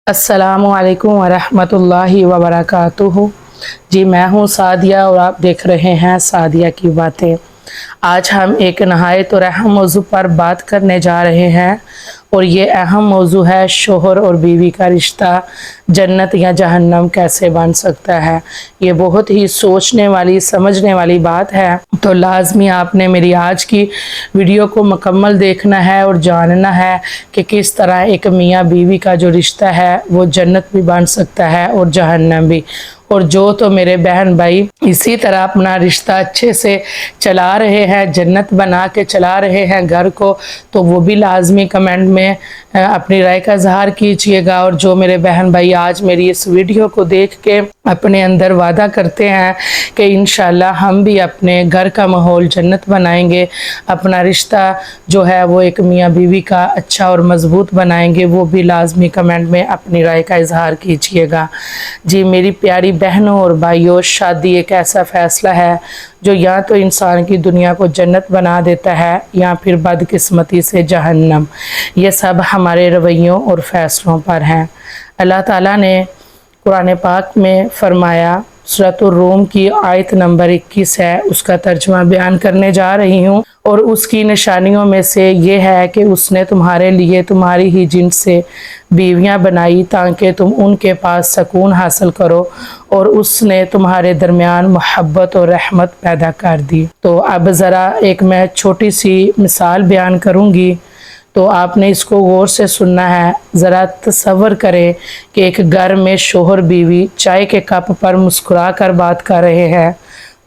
अस्सलामुअलैकुम वरहमतुल्लाहि वबरकातुहू। जी मैं हूँ सादिया और आप देख रहे हैं सादिया की बातें। आज हम एक नहायत और अहम मौजू पर बात करने जा रहे हैं और ये अहम मौजू है शोहर और बीवी का रिश्ता जन्नत या जहन्नम कैसे बन सकता है। ये बहुत ही सोचने वाली समझने वाली बात है, तो लाजमी आपने मेरी आज की वीडियो को मुकम्मल देखना है और जानना है कि किस तरह एक मियाँ बीवी का जो रिश्ता है वो जन्नत भी बन सकता है और जहन्नम भी। और जो तो मेरे बहन भाई इसी तरह अपना रिश्ता अच्छे से चला रहे हैं, जन्नत बना के चला रहे हैं घर को, तो वो भी लाजमी कमेंट में अपनी राय का इजहार कीजिएगा। और जो मेरे बहन भाई आज मेरी इस वीडियो को देख के अपने अंदर वादा करते हैं कि इंशाल्लाह हम भी अपने घर का माहौल जन्नत बनाएंगे, अपना रिश्ता जो है वो एक मियाँ बीवी का अच्छा और मजबूत बनाएंगे, वो भी लाजमी कमेंट में अपनी राय का इजहार कीजिएगा। जी मेरी प्यारी बहनों और भाइयों, शादी एक ऐसा फ़ैसला है जो या तो इंसान की दुनिया को जन्नत बना देता है या फिर बदकिस्मती से जहन्नम। ये सब हमारे रवैयों और फ़ैसलों पर हैं। अल्लाह ताला ने कुरान पाक में फरमाया, सूरह रूम की आयत नंबर 21 है, उसका तर्जुमा बयान करने जा रही हूँ। और उसकी निशानियों में से ये है कि उसने तुम्हारे लिए तुम्हारी ही जिन्स से बीवियां बनाई ताकि तुम उनके पास सकून हासिल करो, और उसने तुम्हारे दरमियान मोहब्बत और रहमत पैदा कर दी। तो अब ज़रा एक मैं छोटी सी मिसाल बयान करूँगी, तो आपने इसको गौर से सुनना है। ज़रा तसव्वुर करें कि एक घर में शोहर बीवी चाय के कप पर मुस्कुरा कर बात कर रहे हैं,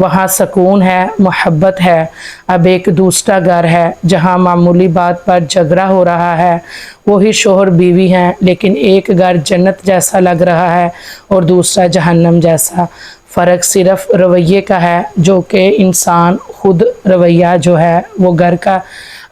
वहाँ सुकून है, मोहब्बत है। अब एक दूसरा घर है जहाँ मामूली बात पर झगड़ा हो रहा है, वही शोहर बीवी हैं, लेकिन एक घर जन्नत जैसा लग रहा है और दूसरा जहन्नम जैसा। फ़र्क सिर्फ रवैये का है, जो कि इंसान खुद रवैया जो है वो घर का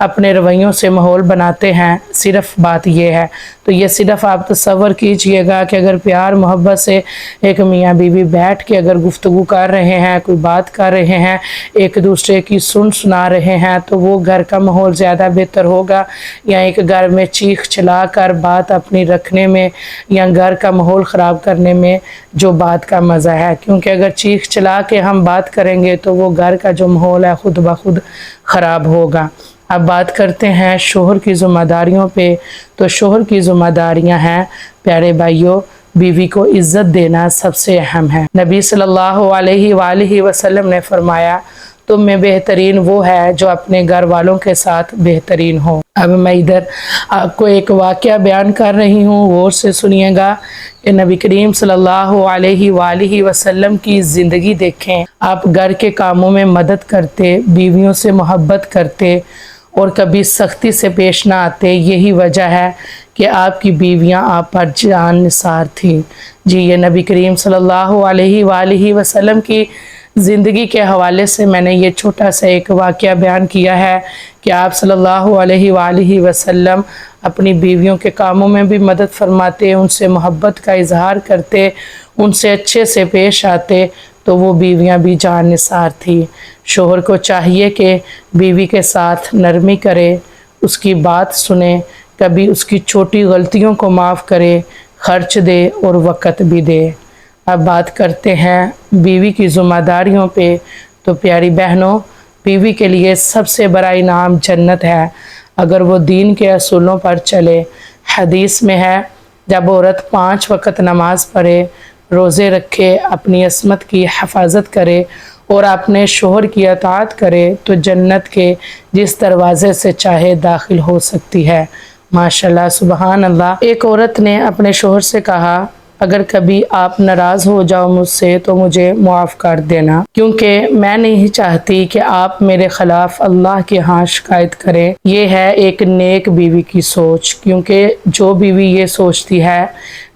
अपने रवैयों से माहौल बनाते हैं, सिर्फ बात ये है। तो ये सिर्फ आप तसव्वुर कीजिएगा कि अगर प्यार मोहब्बत से एक मियाँ बीवी बैठ के अगर गुफ्तगू कर रहे हैं, कोई बात कर रहे हैं, एक दूसरे की सुना रहे हैं, तो वो घर का माहौल ज़्यादा बेहतर होगा, या एक घर में चीख चला कर बात अपनी रखने में या घर का माहौल ख़राब करने में जो बात का मज़ा है। क्योंकि अगर चीख चला के हम बात करेंगे तो वो घर का जो माहौल है खुद ब खुद ख़राब होगा। अब बात करते हैं शोहर की ज़िम्मेदारियों पे। तो शोहर की ज़िम्मेदारियां हैं प्यारे भाइयों, बीवी को इज़्ज़त देना सबसे अहम है। नबी सल्लल्लाहु अलैहि वसल्लम ने फरमाया, तुम में बेहतरीन वो है जो अपने घर वालों के साथ बेहतरीन हो। अब मैं इधर आपको एक वाक़या बयान कर रही हूँ, गौर से सुनिएगा कि नबी करीम सल्लल्लाहु अलैहि वसल्लम की ज़िंदगी देखें। आप घर के कामों में मदद करते, बीवियों से मोहब्बत करते और कभी सख्ती से पेश ना आते। यही वजह है कि आपकी बीवियां आप पर जान निसार थीं। जी ये नबी करीम सल्लल्लाहु अलैहि वसल्लम की ज़िंदगी के हवाले से मैंने ये छोटा सा एक वाक़या बयान किया है कि आप सल्लल्लाहु अलैहि वसल्लम अपनी बीवियों के कामों में भी मदद फरमाते, उनसे मोहब्बत का इजहार करते, उनसे अच्छे से पेश आते, तो वो बीवियां भी जान निसार थी। शोहर को चाहिए कि बीवी के साथ नरमी करे, उसकी बात सुने, कभी उसकी छोटी गलतियों को माफ़ करे, खर्च दे और वक़्त भी दे। अब बात करते हैं बीवी की ज़िम्मेदारियों पे। तो प्यारी बहनों, बीवी के लिए सबसे बड़ा इनाम जन्नत है अगर वो दीन के असूलों पर चले। हदीस में है, जब औरत 5 वक़्त नमाज पढ़े, रोज़े रखे, अपनी अस्मत की हिफाजत करे और अपने शोहर की अताअत करे, तो जन्नत के जिस दरवाज़े से चाहे दाखिल हो सकती है। माशाल्लाह, सुबहान अल्लाह। एक औरत ने अपने शोहर से कहा, अगर कभी आप नाराज़ हो जाओ मुझसे तो मुझे माफ़ कर देना, क्योंकि मैं नहीं चाहती कि आप मेरे ख़िलाफ़ अल्लाह के यहाँ शिकायत करें। ये है एक नेक बीवी की सोच, क्योंकि जो बीवी ये सोचती है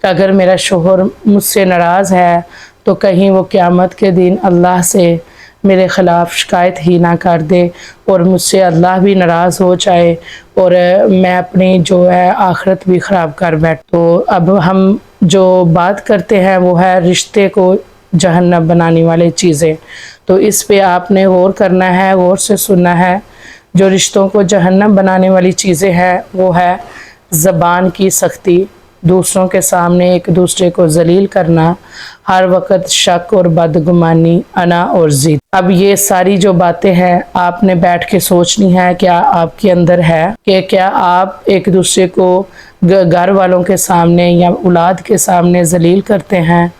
कि अगर मेरा शोहर मुझसे नाराज़ है तो कहीं वो क़यामत के दिन अल्लाह से मेरे ख़िलाफ़ शिकायत ही ना कर दे और मुझसे अल्लाह भी नाराज़ हो जाए और मैं अपनी जो है आखिरत भी ख़राब कर बैठ। तो अब हम जो बात करते हैं वो है रिश्ते को जहन्नम बनाने वाली चीज़ें। तो इस पे आपने गौर करना है, गौर से सुनना है। जो रिश्तों को जहन्नम बनाने वाली चीज़ें हैं वो है ज़बान की सख्ती, दूसरों के सामने एक दूसरे को जलील करना, हर वक्त शक और बदगुमानी, अना और जिद। अब ये सारी जो बातें हैं आपने बैठ के सोचनी है, क्या आपके अंदर है कि क्या आप एक दूसरे को घर वालों के सामने या औलाद के सामने जलील करते हैं,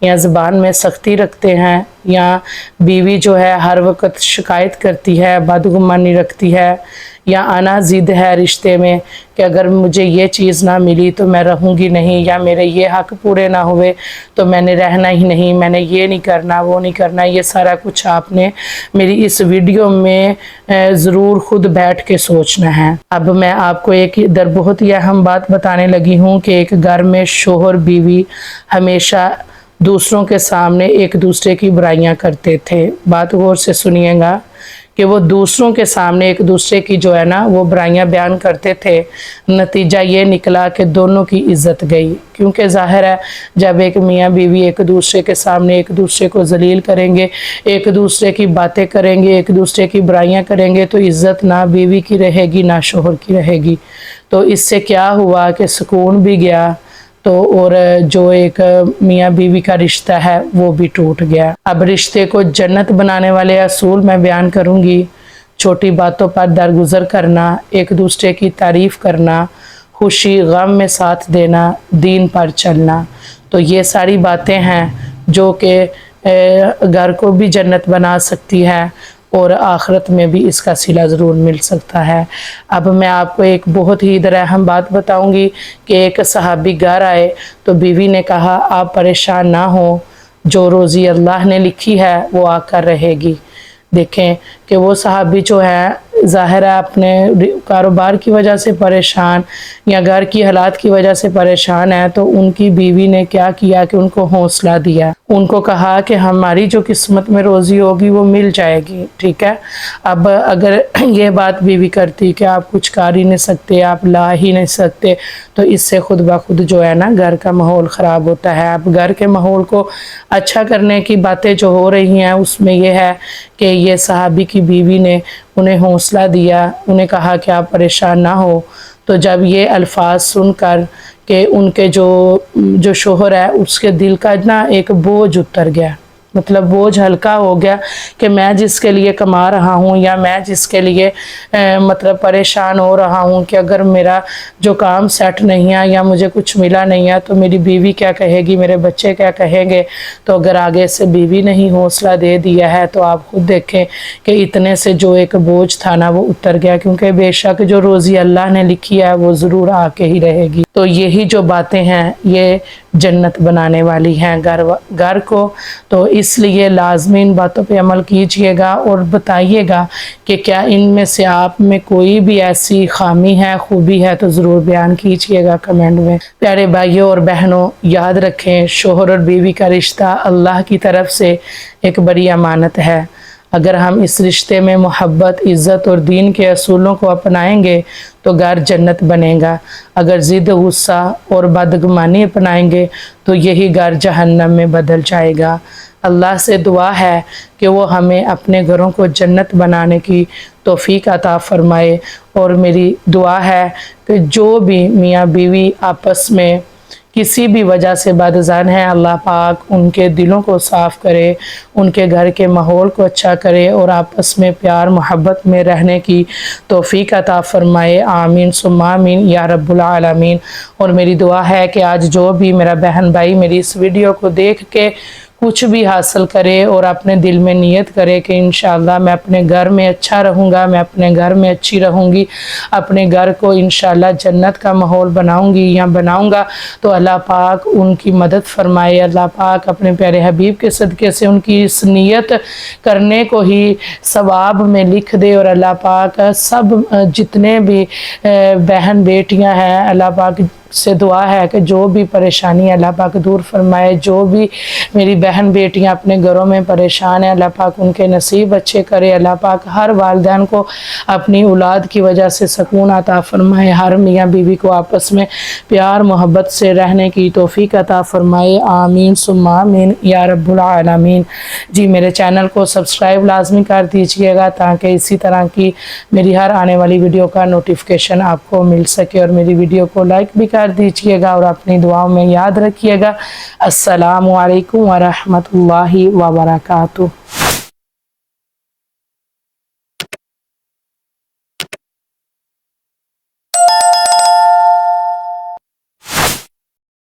या ज़बान में सख्ती रखते हैं, या बीवी जो है हर वक्त शिकायत करती है, बदगुमानी रखती है, या आना ज़िद है रिश्ते में कि अगर मुझे ये चीज़ ना मिली तो मैं रहूँगी नहीं, या मेरे ये हक़ पूरे ना हुए तो मैंने रहना ही नहीं, मैंने ये नहीं करना वो नहीं करना। ये सारा कुछ आपने मेरी इस वीडियो में ज़रूर ख़ुद बैठ के सोचना है। अब मैं आपको एक इधर बहुत ही अहम बात बताने लगी हूँ कि एक घर में शोहर बीवी हमेशा दूसरों के सामने एक दूसरे की बुराइयां करते थे। बात गौर से सुनिएगा कि वो दूसरों के सामने एक दूसरे की जो है ना वो बुराइयां बयान करते थे। नतीजा ये निकला कि दोनों की इज्जत गई, क्योंकि ज़ाहिर है जब एक मियाँ बीवी एक दूसरे के सामने एक दूसरे को जलील करेंगे, एक दूसरे की बातें करेंगे, एक दूसरे की बुराइयां करेंगे, तो इज़्ज़त ना बीवी की रहेगी ना शोहर की रहेगी। तो इससे क्या हुआ कि सुकून भी गया, तो और जो एक मियाँ बीवी का रिश्ता है वो भी टूट गया। अब रिश्ते को जन्नत बनाने वाले असूल मैं बयान करूँगी। छोटी बातों पर दरगुजर करना, एक दूसरे की तारीफ़ करना, खुशी गम में साथ देना, दीन पर चलना। तो ये सारी बातें हैं जो कि घर को भी जन्नत बना सकती है और आखिरत में भी इसका सिला ज़रूर मिल सकता है। अब मैं आपको एक बहुत ही इधर अहम बात बताऊंगी कि एक सहाबी घर आए तो बीवी ने कहा आप परेशान ना हो, जो रोज़ी अल्लाह ने लिखी है वो आकर रहेगी। देखें कि वो सहाबी जो है ज़ाहिर है अपने कारोबार की वजह से परेशान या घर की हालात की वजह से परेशान है, तो उनकी बीवी ने क्या किया कि उनको हौसला दिया, उनको कहा कि हमारी जो किस्मत में रोज़ी होगी वो मिल जाएगी। ठीक है, अब अगर ये बात बीवी करती कि आप कुछ कर ही नहीं सकते, आप ला ही नहीं सकते, तो इससे खुद ब खुद जो है ना घर का माहौल ख़राब होता है। अब घर के माहौल को अच्छा करने की बातें जो हो रही हैं उसमें यह है कि ये सहाबी की बीवी ने उन्हें हौसला दिया, उन्हें कहा कि आप परेशान ना हो। तो जब ये अल्फाज सुनकर कि उनके जो शोहर है उसके दिल का ना एक बोझ उतर गया, मतलब बोझ हल्का हो गया कि मैं जिसके लिए कमा रहा हूँ या मैं जिसके लिए मतलब परेशान हो रहा हूँ कि अगर मेरा जो काम सेट नहीं है या मुझे कुछ मिला नहीं है तो मेरी बीवी क्या कहेगी, मेरे बच्चे क्या कहेंगे। तो अगर आगे से बीवी ने ही हौसला दे दिया है तो आप खुद देखें कि इतने से जो एक बोझ था ना वो उतर गया, क्योंकि बेशक जो रोज़ी अल्लाह ने लिखी है वो ज़रूर आके ही रहेगी। तो यही जो बातें हैं ये जन्नत बनाने वाली हैं घर को। तो इसलिए लाजमी इन बातों पे अमल कीजिएगा और बताइएगा कि क्या इनमें से आप में कोई भी ऐसी खामी है, खूबी है, तो ज़रूर बयान कीजिएगा कमेंट में। प्यारे भाइयों और बहनों, याद रखें शोहर और बीवी का रिश्ता अल्लाह की तरफ से एक बड़ी अमानत है। अगर हम इस रिश्ते में मोहब्बत, इज़्ज़त और दीन के असूलों को अपनाएंगे तो घर जन्नत बनेगा। अगर ज़िद, गुस्सा और बदगुमानी अपनाएंगे तो यही घर जहन्नम में बदल जाएगा। अल्लाह से दुआ है कि वो हमें अपने घरों को जन्नत बनाने की तौफीक अता फरमाए। और मेरी दुआ है कि जो भी मियाँ बीवी आपस में किसी भी वजह से बदज़न है, अल्लाह पाक उनके दिलों को साफ़ करे, उनके घर के माहौल को अच्छा करे और आपस में प्यार मोहब्बत में रहने की तौफीक अता फरमाए। आमीन सुम्मा आमीन या रब्बुल आलमीन। और मेरी दुआ है कि आज जो भी मेरा बहन भाई मेरी इस वीडियो को देख के कुछ भी हासिल करे और अपने दिल में नियत करे कि इंशाअल्लाह मैं अपने घर में अच्छा रहूँगा, मैं अपने घर में अच्छी रहूँगी, अपने घर को इंशाअल्लाह जन्नत का माहौल बनाऊँगी या बनाऊँगा, तो अल्लाह पाक उनकी मदद फरमाए। अल्लाह पाक अपने प्यारे हबीब के सदक़े से उनकी इस नियत करने को ही सवाब में लिख दे। और अल्लाह पाक सब जितने भी बहन बेटियाँ हैं, अल्लाह पाक से दुआ है कि जो भी परेशानी अल्लाह पाक दूर फरमाए। जो भी मेरी बहन बेटियां अपने घरों में परेशान है, अल्लाह पाक उनके नसीब अच्छे करे। अल्लाह पाक हर वालिदैन को अपनी औलाद की वजह से सुकून अता फरमाए। हर मियाँ बीवी को आपस में प्यार मोहब्बत से रहने की तौफीक अता फरमाए। आमीन सुम्मा आमीन या रब्बुल आलमीन। जी मेरे चैनल को सब्सक्राइब लाजमी कर दीजिएगा ताकि इसी तरह की मेरी हर आने वाली वीडियो का नोटिफिकेशन आपको मिल सके। और मेरी वीडियो को लाइक भी कर दीजिएगा और अपनी दुआओं में याद रखिएगा। अस्सलामु अलैकुम व रहमतुल्लाहि व बरकातुहू।